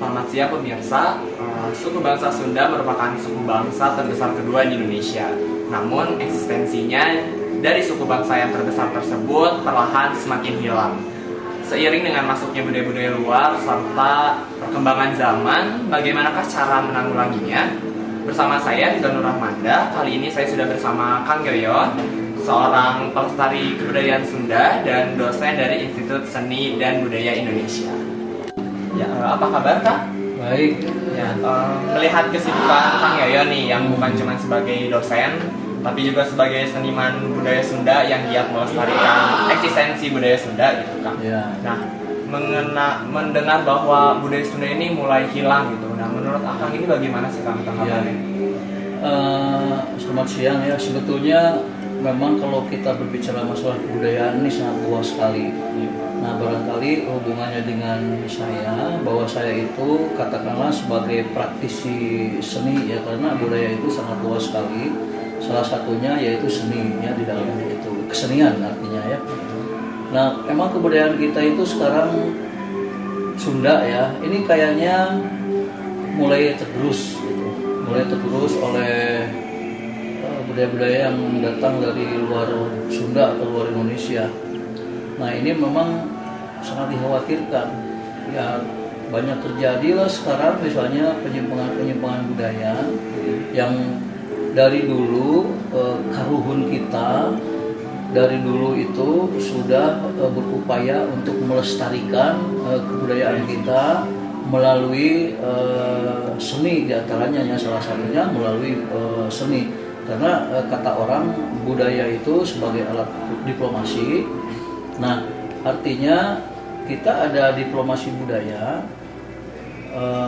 Selamat siang pemirsa. Suku bangsa Sunda merupakan suku bangsa terbesar kedua di Indonesia. Namun eksistensinya dari suku bangsa yang terbesar tersebut perlahan semakin hilang. Seiring dengan masuknya budaya-budaya luar serta perkembangan zaman, bagaimanakah cara menanggulanginya? Bersama saya Rizal Nur Rahmanda. Kali ini saya sudah bersama Kang Yoyo, seorang pelestari kebudayaan Sunda dan dosen dari Institut Seni dan Budaya Indonesia. Ya, apa kabar Kak? Baik. Ya, melihat kesibukan Kang Yoyo nih yang bukan cuma sebagai dosen, tapi juga sebagai seniman budaya Sunda yang giat melestarikan eksistensi budaya Sunda gitu Kang. Ya. Nah, mendengar bahwa budaya Sunda ini mulai hilang gitu. Nah, menurut Akang ini bagaimana sih Kang tanggapannya? Selamat siang ya. Sebetulnya memang kalau kita berbicara masalah kebudayaan ini sangat luas sekali. Nah, barangkali hubungannya dengan saya, bahwa saya itu katakanlah sebagai praktisi seni ya, karena budaya itu sangat luas sekali. Salah satunya yaitu seni ya, di dalamnya itu kesenian artinya ya. Nah, emang kebudayaan kita itu sekarang Sunda ya, ini kayaknya mulai tergerus gitu. Mulai tergerus oleh budaya-budaya yang datang dari luar Sunda atau luar Indonesia. Nah, ini memang sangat dikhawatirkan. Ya, banyak terjadilah sekarang misalnya penyimpangan budaya yang dari dulu karuhun kita dari dulu itu sudah berupaya untuk melestarikan kebudayaan kita melalui seni, diantaranya ya, salah satunya melalui seni. Karena kata orang budaya itu sebagai alat diplomasi. Nah, artinya kita ada diplomasi budaya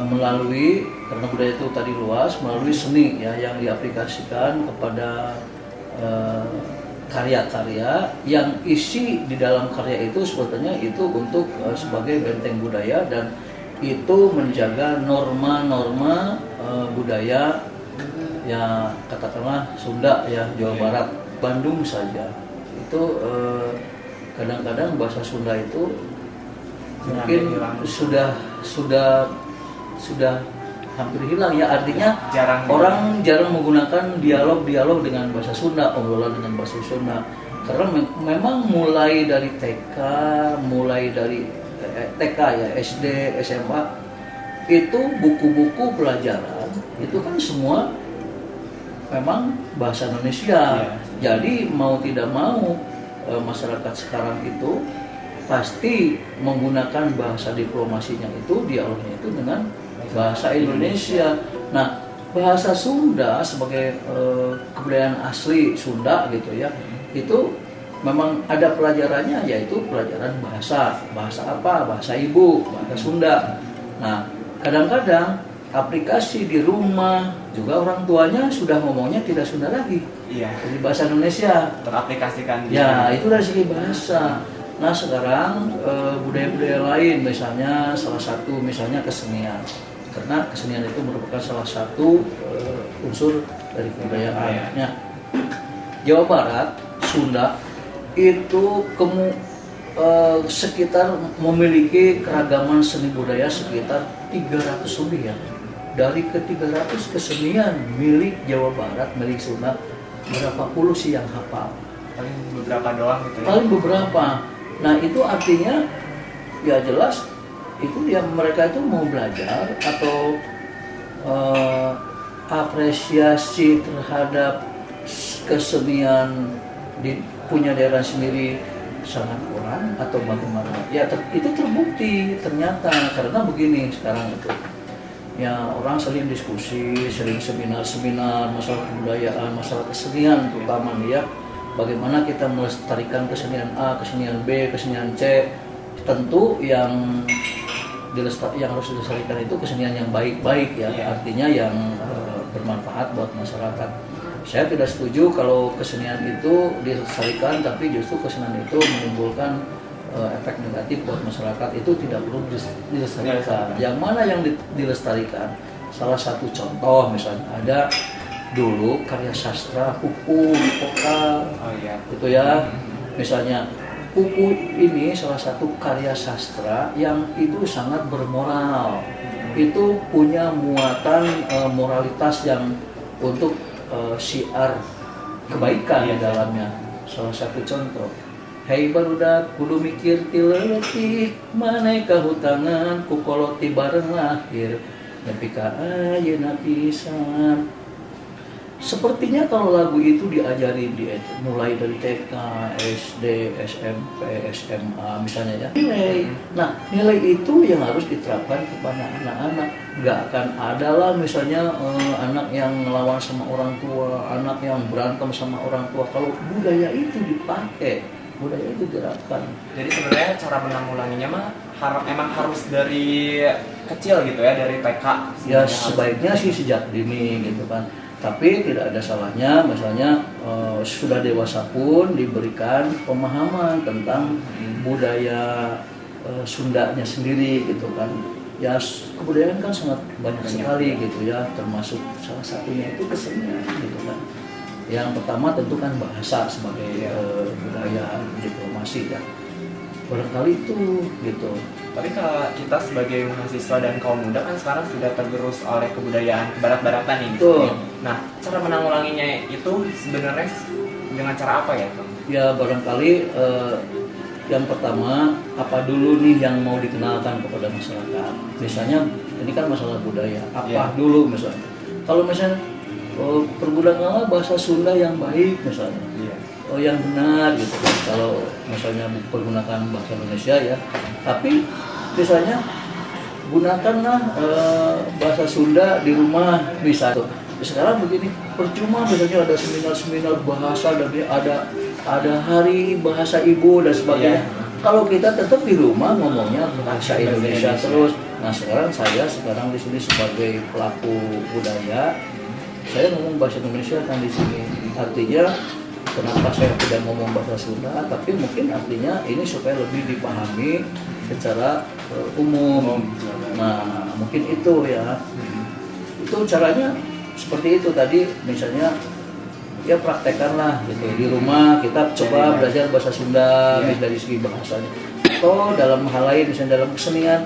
melalui, karena budaya itu tadi luas, melalui seni ya, yang diaplikasikan kepada karya-karya yang isi di dalam karya itu sebetulnya itu untuk sebagai benteng budaya, dan itu menjaga norma-norma budaya ya, katakanlah Sunda ya, Jawa Barat, Bandung saja itu kadang-kadang bahasa Sunda itu mungkin sudah hampir hilang ya, artinya orang jarang menggunakan dialog dengan bahasa Sunda, obrolan dengan bahasa Sunda, karena memang mulai dari TK, ya, SD, SMA itu buku-buku pelajaran itu kan semua memang bahasa Indonesia. Jadi mau tidak mau masyarakat sekarang itu pasti menggunakan bahasa diplomasinya itu, dialognya itu dengan bahasa Indonesia. Nah, bahasa Sunda sebagai kebudayaan asli Sunda gitu ya, itu memang ada pelajarannya, yaitu pelajaran bahasa apa? Bahasa ibu, bahasa Sunda. Nah, kadang-kadang aplikasi di rumah juga orang tuanya sudah ngomongnya tidak Sunda lagi, jadi bahasa Indonesia teraplikasikan. Ya, itu dari segi bahasa. Nah, sekarang budaya-budaya lain, misalnya salah satu misalnya kesenian, karena kesenian itu merupakan salah satu unsur dari kebudayaannya. Jawa Barat, Sunda itu sekitar memiliki keragaman seni budaya sekitar 300 lebih ya. Dari ke-300 kesenian milik Jawa Barat, milik Sunda, berapa puluh sih yang hafal? Paling beberapa doang gitu ya? Paling beberapa. Nah, itu artinya ya jelas itu dia, mereka itu mau belajar atau apresiasi terhadap kesenian di punya daerah sendiri sangat kurang atau bagaimana? Ya itu terbukti ternyata, karena begini sekarang itu. Ya, orang sering diskusi, sering seminar-seminar masalah kebudayaan, masalah kesenian terutama nih ya. Bagaimana kita melestarikan kesenian A, kesenian B, kesenian C. Tentu yang harus dilestarikan itu kesenian yang baik-baik ya, artinya yang bermanfaat buat masyarakat. Saya tidak setuju kalau kesenian itu dilestarikan, tapi justru kesenian itu menimbulkan efek negatif buat masyarakat. Itu tidak perlu dilestarikan. Yang mana yang dilestarikan? Salah satu contoh misalnya ada dulu karya sastra, hukum, vokal, gitu ya. Misalnya Pupu ini salah satu karya sastra yang itu sangat bermoral. Itu punya muatan moralitas yang untuk syiar kebaikan di dalamnya. Salah satu contoh, hei barudak kudu mikir ti leutik maneh kahutangan ku koloti bareng lahir nepi ka ayeuna pisan. Sepertinya kalau lagu itu diajari mulai dari TK, SD, SMP, SMA misalnya ya, nilai. Nah, nilai itu yang harus diterapkan kepada anak-anak. Nggak akan ada lah misalnya anak yang ngelawan sama orang tua, anak yang berantem sama orang tua. Kalau budaya itu dipakai, budaya itu diterapkan. Jadi sebenarnya cara menanggulanginya mah emang harus dari kecil gitu ya, dari TK. Ya sebaiknya sih sejak dini gitu kan. Tapi tidak ada salahnya misalnya sudah dewasa pun diberikan pemahaman tentang budaya Sundanya sendiri gitu kan. Ya kebudayaan kan sangat banyak sekali gitu ya, termasuk salah satunya itu kesenian gitu kan. Yang pertama tentu kan bahasa sebagai budaya diplomasi ya. Barangkali itu gitu. Tapi kalau kita sebagai mahasiswa dan kaum muda kan sekarang sudah tergerus oleh kebudayaan barat-baratan ini. Nah, cara menanggulanginya itu sebenarnya dengan cara apa ya, Bang? Ya barangkali yang pertama apa dulu nih yang mau dikenalkan kepada masyarakat. Misalnya ini kan masalah budaya. Apa dulu misalnya? Kalau misalnya pergunakanlah bahasa Sunda yang baik misalnya. Yang benar gitu kan. Kalau misalnya pergunakan bahasa Indonesia ya, tapi misalnya gunakanlah bahasa Sunda di rumah misalnya. Sekarang begini, percuma misalnya ada seminar-seminar bahasa dan ada hari bahasa ibu dan sebagainya. Kalau kita tetap di rumah ngomongnya bahasa Indonesia terus. Nah sekarang saya di sini sebagai pelaku budaya, saya ngomong bahasa Indonesia kan di sini. Artinya kenapa saya tidak ngomong bahasa Sunda, tapi mungkin artinya ini supaya lebih dipahami secara umum. Nah, mungkin itu ya. Itu caranya seperti itu tadi, misalnya ya praktekkanlah gitu di rumah, kita coba belajar bahasa Sunda dari segi bahasanya. Atau dalam hal lain misalnya dalam kesenian,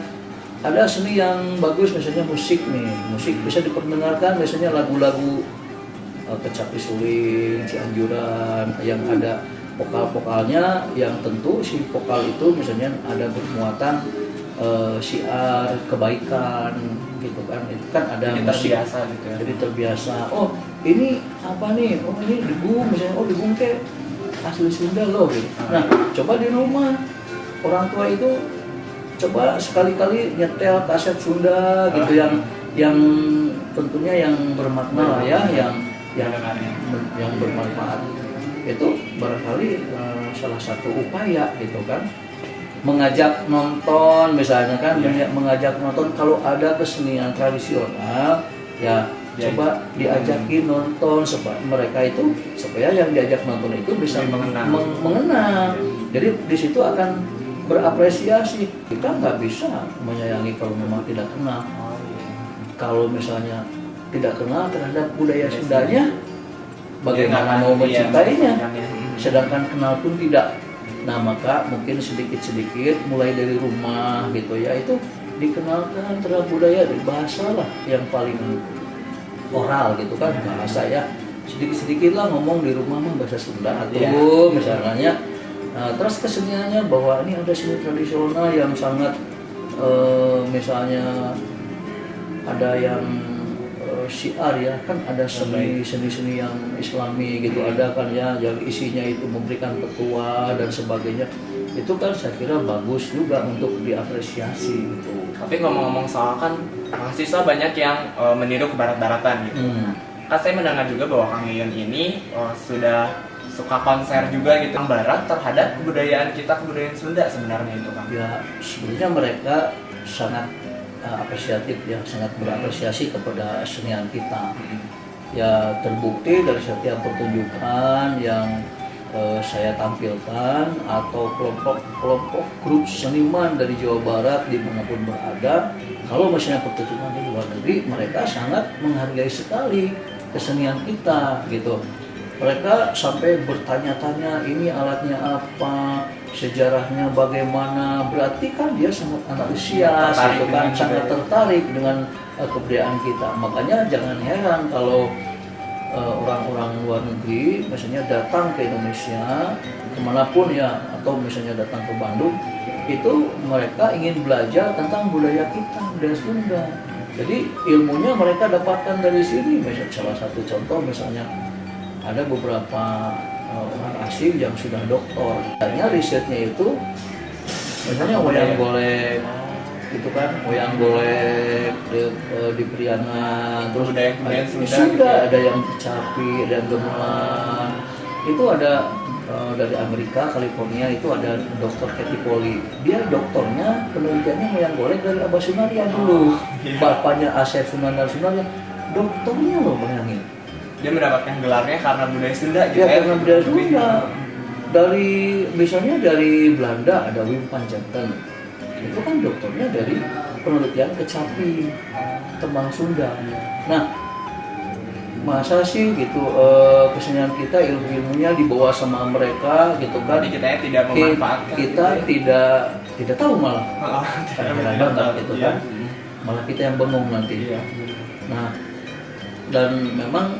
ada seni yang bagus misalnya musik nih. Musik bisa diperdengarkan misalnya lagu-lagu Kecapi Suling, Cianjuran yang ada vokal-vokalnya yang tentu si vokal itu misalnya ada bermuatan syiar kebaikan gitu kan. Itu kan ada jadi musik terbiasa gitu ya. Jadi terbiasa. Oh, ini apa nih? Oh, ini degung misalnya. Oh, degung teh asli Sunda loh gitu. Nah, coba di rumah orang tua itu coba sekali-kali nyetel kaset Sunda gitu yang tentunya yang bermakna lah ya, yang bermanfaat. Itu barangkali salah satu upaya gitu kan, mengajak nonton misalnya kan, mengajak nonton kalau ada kesenian tradisional ya coba diajakin nonton supaya mereka itu, supaya yang diajak nonton itu bisa mengenang. Jadi di situ akan berapresiasi. Kita nggak bisa menyayangi kalau memang tidak kenal. Kalau misalnya tidak kenal terhadap budaya Sundanya, bagaimana mau mencintainya? Sedangkan kenal pun tidak. Nah maka mungkin sedikit-sedikit mulai dari rumah gitu ya, itu dikenalkan terhadap budaya, bahasa lah yang paling oral gitu kan, bahasa ya. Sedikit-sedikit lah ngomong di rumah mah bahasa Sunda atau misalnya. Nah, terus keseniannya bahwa ini ada seni tradisional yang sangat misalnya ada yang syiar ya kan, ada seni-seni yang Islami gitu ada kan ya, yang isinya itu memberikan petua dan sebagainya. Itu kan saya kira bagus juga untuk diapresiasi gitu. Tapi ngomong-ngomong soal kan mahasiswa banyak yang meniru ke barat-baratan gitu. Kan saya mendengar juga bahwa Kang Yuyun ini sudah suka konser juga gitu yang barat terhadap kebudayaan kita, kebudayaan Sunda sebenarnya itu kan. Ya sebenarnya mereka sangat apresiatif ya, sangat berapresiasi kepada senian kita. Ya terbukti dari setiap pertunjukan yang saya tampilkan atau kelompok grup seniman dari Jawa Barat dimanapun berada, kalau misalnya pertunjukan di luar negeri, mereka sangat menghargai sekali kesenian kita gitu. mereka sampai bertanya-tanya ini alatnya apa, sejarahnya bagaimana. Berarti kan dia sangat antusias gitu kan, sangat tertarik dengan kebudayaan kita. Makanya jangan heran kalau orang-orang luar negeri misalnya datang ke Indonesia kemanapun ya, atau misalnya datang ke Bandung, itu mereka ingin belajar tentang budaya kita, budaya Sunda. Jadi ilmunya mereka dapatkan dari sini. Misalnya salah satu contoh misalnya ada beberapa orang asing yang sudah doktor. Hanya risetnya itu misalnya wayang golek gitu kan, wayang golek di Priangan, terus sudah ada yang kecapi, ada yang gamelan. Itu ada dari Amerika, California, itu ada Dr. Katy Polly. Dia dokternya, penelitiannya wayang golek dari Abah Sunarya dulu. Bapaknya Asep Sunandar Sunarya, dokternya loh, bayangin. Dia mendapatkan gelarnya karena budaya Sunda gitu ya? Karena budaya Sunda. Dari misalnya dari Belanda ada Wim van Janten. Itu kan dokternya dari penelitian kecapi, tembang Sunda. Nah, masa sih gitu kesenian kita, ilmu-ilmunya dibawa sama mereka gitu kan? Jadi kita tidak memanfaatkan. Kita tidak tahu malah. Kadang-kadang banget gitu kan? Malah kita yang bengong nanti. Nah, dan memang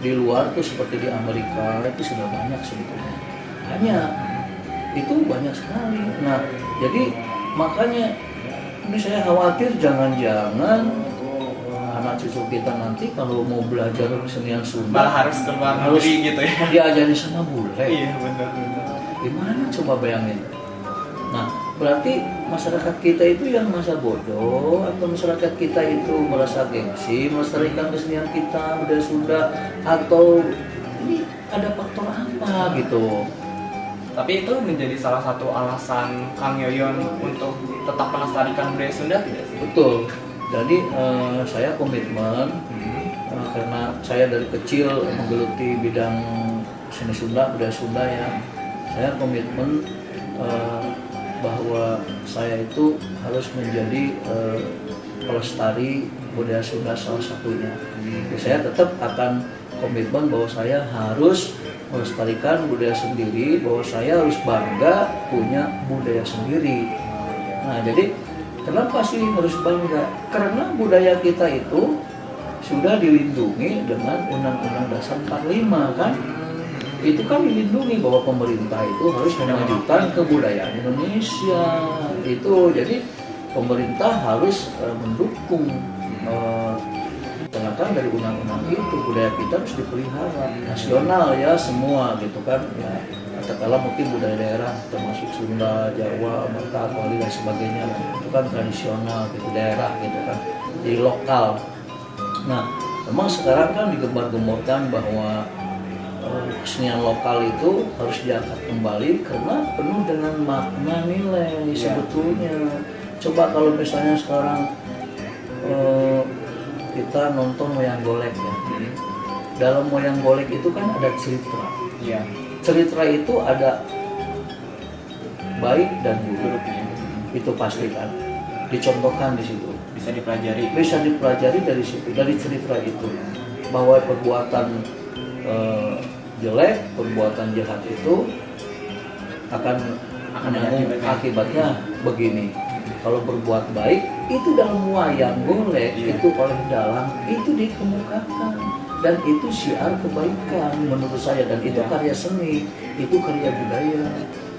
di luar tuh seperti di Amerika itu sudah banyak sebetulnya. Itu banyak sekali. Nah, jadi makanya ini saya khawatir jangan-jangan anak cucu kita nanti kalau mau belajar kesenian Sunda malah harus ke luar negeri gitu ya. Diajari sama bule. Iya, benar. Gimana coba bayangin? Nah, berarti masyarakat kita itu yang masa bodoh, atau masyarakat kita itu merasa gengsi melestarikan kesenian kita, budaya Sunda, atau ini ada faktor apa gitu? Tapi itu menjadi salah satu alasan Kang Yoyon untuk tetap melestarikan budaya Sunda tidak sih? Betul. Jadi saya komitmen karena saya dari kecil menggeluti bidang seni Sunda, budaya Sunda ya. Saya komitmen bahwa saya itu harus menjadi pelestari budaya Sunda salah satunya. Saya tetap akan komitmen bahwa saya harus melestarikan budaya sendiri, bahwa saya harus bangga punya budaya sendiri. Nah, jadi kenapa sih harus bangga? Karena budaya kita itu sudah dilindungi dengan Undang-Undang Dasar 45 kan? Itu kan dilindungi bahwa pemerintah itu harus memajukan kebudayaan Indonesia. Itu jadi pemerintah harus mendukung tengahkan dari undang-undang itu, budaya kita harus dipelihara nasional ya semua gitu kan ya. Katakanlah mungkin budaya daerah termasuk Sunda, Jawa, Batak, Bali dan sebagainya itu kan tradisional gitu, daerah gitu kan, jadi lokal. Nah, memang sekarang kan digembar-gemborkan bahwa kesenian lokal itu harus diangkat kembali karena penuh dengan makna nilai sebetulnya. Coba kalau misalnya sekarang kita nonton wayang golek ya, dalam wayang golek itu kan ada cerita. Iya. Cerita itu ada baik dan buruk, itu pasti kan dicontohkan di situ. Bisa dipelajari. Bisa dipelajari dari situ, dari cerita itu, bahwa perbuatan jelek, perbuatan jahat itu akan menanggung akibatnya begini. Kalau berbuat baik itu dalam wayang golek itu oleh dalang itu dikemukakan, dan itu syiar kebaikan menurut saya, dan itu karya seni, itu karya budaya.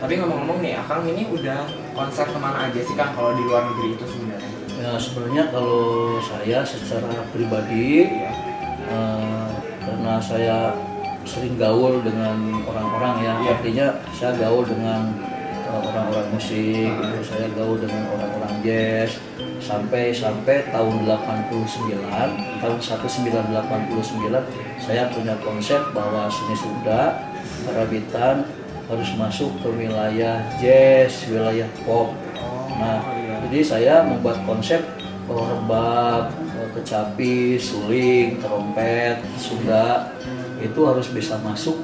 Tapi ngomong-ngomong nih, Akang ini udah konser kemana aja sih Kang kalau di luar negeri itu sebenarnya? Ya sebenarnya kalau saya secara pribadi karena saya sering gaul dengan orang-orang ya, artinya saya gaul dengan orang-orang musik, saya gaul dengan orang-orang jazz sampai tahun 1989 saya punya konsep bahwa seni Sunda Karawitan harus masuk ke wilayah jazz, wilayah pop. Nah, jadi saya membuat konsep bahwa rebab, kecapi, suling, trompet, Sunda itu harus bisa masuk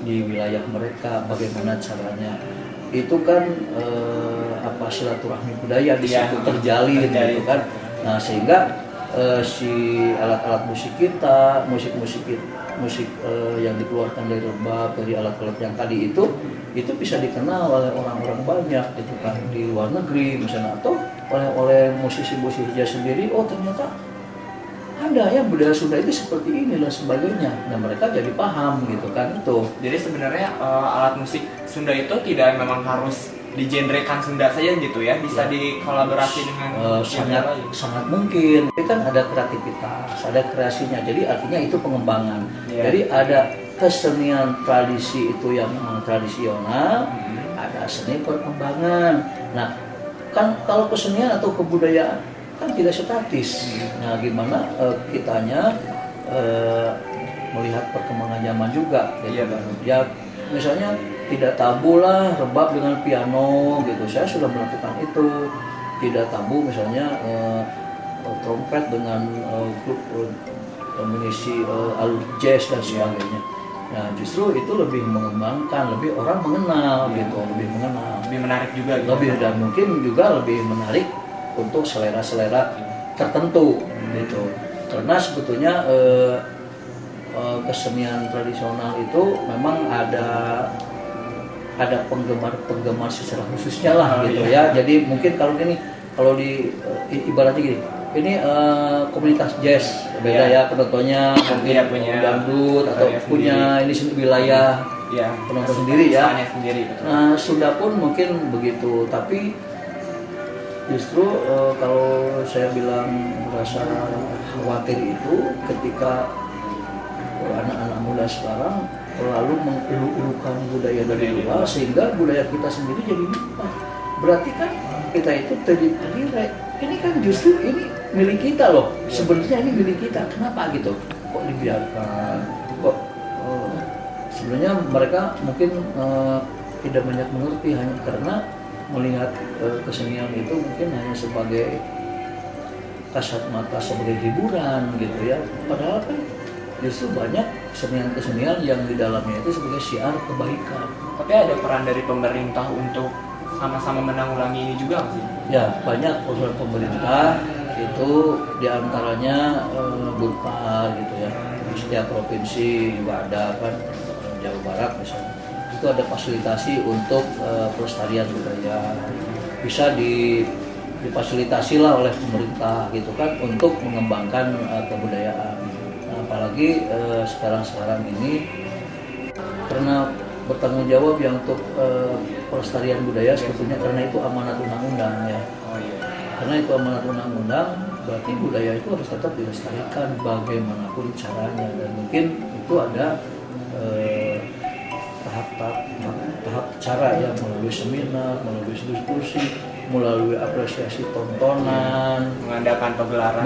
di wilayah mereka. Bagaimana caranya? Itu kan silaturahmi budaya di situ terjalin gitu kan. Nah, sehingga si alat-alat musik kita, musik yang dikeluarkan dari rebab, dari alat-alat yang tadi itu bisa dikenal oleh orang-orang banyak gitu kan, di luar negeri misalnya, atau oleh musisi-musisi jazz sendiri. Oh ternyata ada ya budaya Sunda itu seperti ini dan sebagainya. Nah mereka jadi paham gitu kan itu. Jadi sebenarnya alat musik Sunda itu tidak memang harus digenrekan Sunda saja gitu ya, bisa dikolaborasi dengan sangat mungkin. Tapi kan ada kreativitas, ada kreasinya. Jadi artinya itu pengembangan. Jadi ada kesenian tradisi itu yang memang tradisional, ada seni perkembangan. Nah, kan kalau kesenian atau kebudayaan kan tidak statis. Nah, gimana kitanya melihat perkembangan zaman juga gitu kan. Ya misalnya tidak tabu lah rebab dengan piano gitu, saya sudah melakukan itu. Tidak tabu misalnya trompet dengan grup mengisi alur jazz dan sebagainya. Nah justru itu lebih mengembangkan, lebih orang mengenal gitu, lebih mengenal, lebih menarik juga gitu. Lebih, dan mungkin juga lebih menarik untuk selera-selera tertentu gitu. Karena sebetulnya kesenian tradisional itu memang ada penggemar secara khususnya lah gitu ya. Jadi mungkin kalau di ibaratnya gini, ini komunitas jazz beda ya penontonnya, mungkin punya dangdut atau punya ini wilayah penonton sendiri ya. Nah Sunda pun mungkin begitu, tapi justru kalau saya bilang merasa khawatir itu ketika anak-anak muda sekarang terlalu mengulu-ulukan budaya dari luar sehingga budaya kita sendiri jadi lupa. Berarti kan kita itu tadi ini kan justru ini milik kita loh. Sebenarnya ini milik kita. Kenapa gitu? Kok dibiarkan? Kok sebenarnya mereka mungkin tidak banyak mengerti hanya karena melihat kesenian itu mungkin hanya sebagai kasat mata, sebagai hiburan gitu ya. Padahal kan justru banyak kesenian-kesenian yang di dalamnya itu sebagai syiar kebaikan. Tapi ada peran dari pemerintah untuk sama-sama menanggulangi ini juga nggak sih? Ya, banyak program pemerintah itu diantaranya Bunpar gitu ya. Di setiap provinsi juga ada kan, Jawa Barat misalnya. Itu ada fasilitasi untuk pelestarian budaya. Bisa difasilitasi lah oleh pemerintah gitu kan untuk mengembangkan kebudayaan. Apalagi sekarang ini karena bertanggung jawab ya untuk pelestarian budaya sebetulnya, karena itu amanat undang-undang ya. Karena itu amanat undang-undang, berarti budaya itu harus tetap dilestarikan bagaimanapun caranya, dan mungkin itu ada tahap cara ya, melalui seminar, melalui diskusi, melalui apresiasi tontonan, mengadakan pegelaran.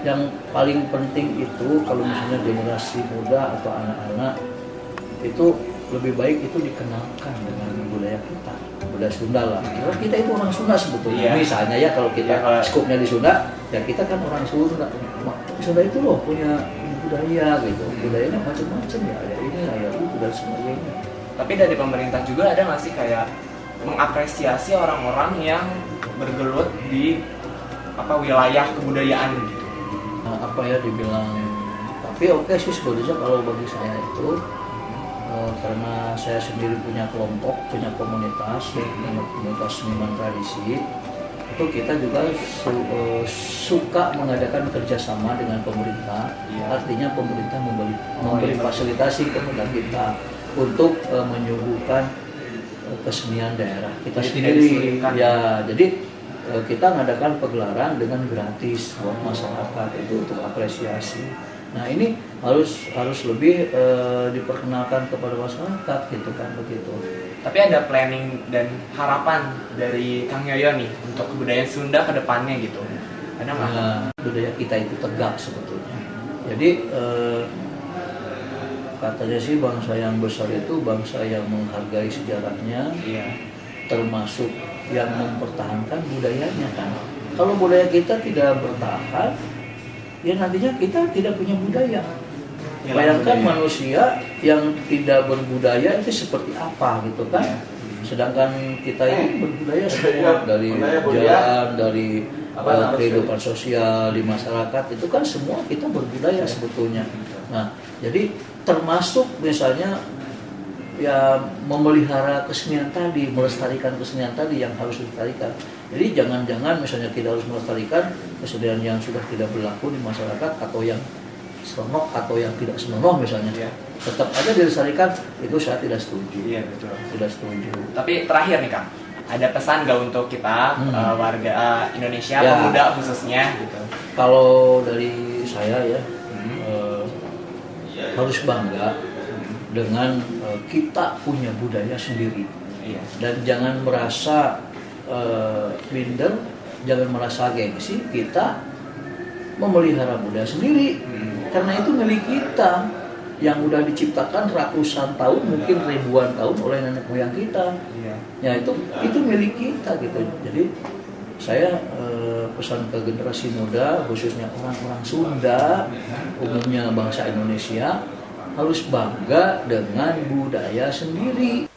Yang paling penting itu kalau misalnya generasi muda atau anak-anak itu lebih baik itu dikenalkan dengan budaya kita, budaya Sunda lah. Karena kita itu orang Sunda sebetulnya. Misalnya ya kalau kita skupnya di Sunda, ya kita kan orang Sunda. Sunda itu loh punya budaya gitu. Budayanya macam-macam ya, ada ini, ada itu dan sebagainya. Tapi dari pemerintah juga ada nggak sih kayak mengapresiasi orang-orang yang bergelut di wilayah kebudayaan gitu? Dibilang, tapi oke sih sebetulnya kalau bagi saya itu karena saya sendiri punya kelompok, punya komunitas seniman tradisi, itu kita juga suka mengadakan kerjasama dengan pemerintah. Artinya pemerintah memberi fasilitasi kepada kita untuk menyuguhkan kesenian daerah kita sendiri ya. Jadi kita mengadakan pegelaran dengan gratis buat masyarakat itu untuk apresiasi. Nah ini harus lebih diperkenalkan kepada masyarakat gitu kan, begitu. Tapi ada planning dan harapan dari Kang Yoyo nih untuk kebudayaan Sunda ke depannya gitu. Ada nggak? Budaya kita itu tegak sebetulnya. Jadi katanya sih bangsa yang besar itu bangsa yang menghargai sejarahnya, termasuk yang mempertahankan budayanya kan. Kalau budaya kita tidak bertahan, ya nantinya kita tidak punya budaya. Bayangkan manusia yang tidak berbudaya itu seperti apa gitu kan. Sedangkan kita ini berbudaya semua, dari jalan, dari kehidupan sosial di masyarakat itu kan semua kita berbudaya sebetulnya. Nah, jadi termasuk misalnya ya memelihara kesenian tadi, melestarikan kesenian tadi yang harus dilestarikan. Jadi jangan-jangan misalnya kita harus melestarikan kesenian yang sudah tidak berlaku di masyarakat atau yang seronok atau yang tidak senonoh misalnya, tetap aja dilestarikan, itu saya tidak setuju. Iya betul. Tidak setuju. Tapi terakhir nih Kang, ada pesan nggak untuk kita warga Indonesia, Ya. pemuda khususnya gitu? Kalau dari saya ya harus bangga dengan kita punya budaya sendiri. Iya. Dan jangan merasa minder, jangan merasa gengsi, kita memelihara budaya sendiri. Karena itu milik kita yang udah diciptakan ratusan tahun, mungkin ribuan tahun oleh nenek moyang kita. Iya. Ya itu milik kita gitu. Jadi saya pesan ke generasi muda, khususnya orang-orang Sunda, umumnya bangsa Indonesia, harus bangga dengan budaya sendiri.